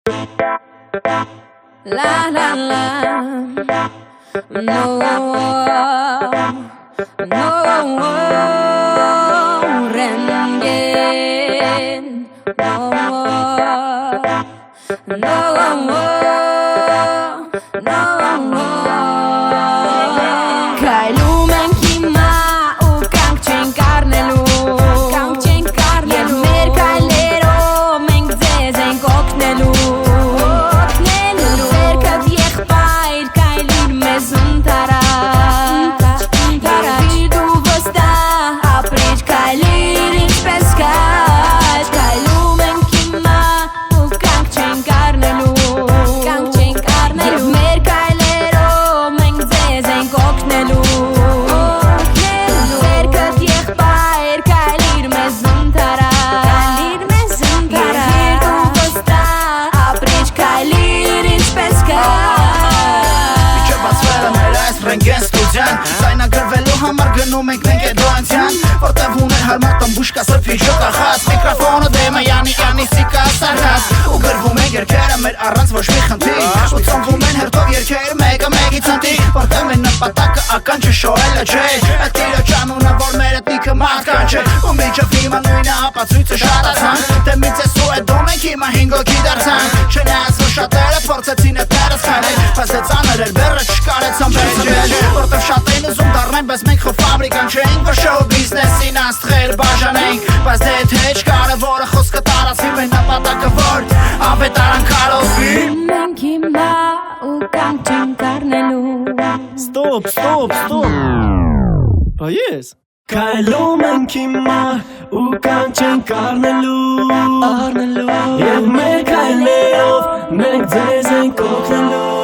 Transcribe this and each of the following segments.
La la la, no, rengen, no. Քայլում ենք հիմա ու կանք չենք առնելու, և մեր քայլերով մենք ձեզ ենք օգնելու, ձերքդ եղբայր քայլիր մեզ ընդառաջ, դու վստահ ապրիր քայլիր ինչպես քաջ, քայլում ենք հիմա ու կանք չենք առնելու, և մեր քայլերով մենք ձեզ ենք օգնելու, ձերքդ եղբայր քայլիր մեզ ընդառաջ, դու վստահ ապրիր քայլիր ինչպես քաջ։ Ռենգեն ստուդյան Զայնագրվելու համար գնում ենք մենք էդոանցյան Որտև ուներ հարմար տմբուշկա սրվի շոկախած Միկրոֆոնը դեմը յանի սիկա սարհած Ու գրվում են երկերը մեր առանց ոչ մի խնդի Ու ծնվում են հերթով երկեր մեկը մեկի ծնտի Որտև են նպատակը ականջը շորելը չէ Այդ տիրը ճանունը որ մեր էտնիկը մարդկան չէ Ու միջև հիմա նույնը ապացույցը շատացան Դե մի ծես ու էդոմ ենք հիմա հինգոքի դարձան Չնայած որ շատերը փորձեցին էդներս քայլել Բայց դե ծանր էր բեռը չկարեցան Որտև շատ էին ուզում դառնային, բայց մենք խո ֆաբրիկան չենք Որ շոու բիզնեսին աստղեր բաժանենք Բայց դե էդ հեչ կարևորը խոսքը տարածվի Մեր նպատակը որ ավետարան քարոզվի Մենք հիմա ու կանք չենք առնելու Ստոպ Բա ես Քայլում ենք հիմա ու կանք չենք առնելու Եվ մեր քայլերով մենք ձեզ ենք օգնելու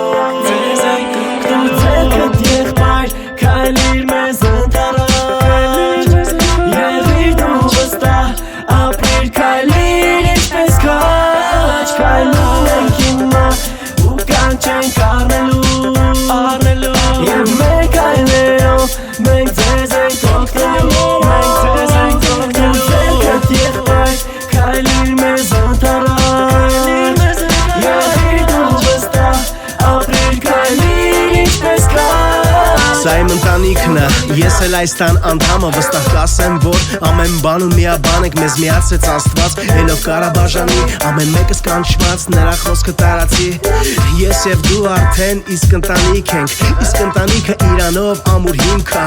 Ձերքդ եղբայր քայլիր մեզ ընդառաջ Եղիր դու վստահ ապրիր քայլիր ինչպես քաջ Քայլում ենք հիմա ու կանք չենք առնելու Եվ մեր քայլերով մենք ձեզ ենք օգնելու Ձերքդ եղբայր քայլիր մեզ ընդառաջ Եղիր դու վստահ ապրիր քայլիր ինչպես քաջ Սա իմ ընտանիքն է, ես էլ այս տան անդամը վստահ կասեմ, որ ամեն բան ու միաբան ենք մեզ միացրեց Աստված Ելով Ղարաբաղյանի ամեն մեկս կանչված նրա խոսքը տարածի Ես և դու արդեն իսկ ընտանիք ենք, իսկ ընտանիքը իրանով ամուր հիմք է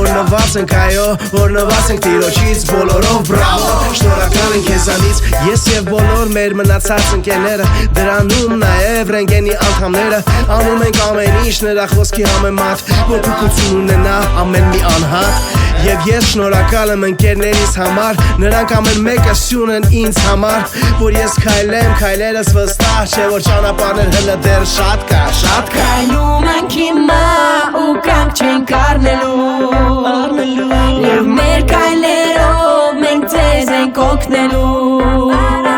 Օրհնված ենք այո, օրհնված ենք Տիրոջից բոլորով բրավո Շնորհակալ ենք քեզանից, ես և բոլոր մեր մնացած ընկերները Դրանում նաև ռենգենի անդամները Անում ենք ամեն ինչ նրա խոսքի համեմատ Որ փոքրություն ունենա ամեն մի անհատ Եվ ես շնորհակալ եմ ընկերներիս համար Նրանք ամեն մեկը սյուն են ինձ համար Որ ես քայլեմ, քայլերս վստահ չէ Որ ճանապարհներ հլը դեռ շատ կա Քայլում ենք հիմա ու կանք չենք առնելու Եվ մեր քայլերով մենք ձեզ ենք օգնելու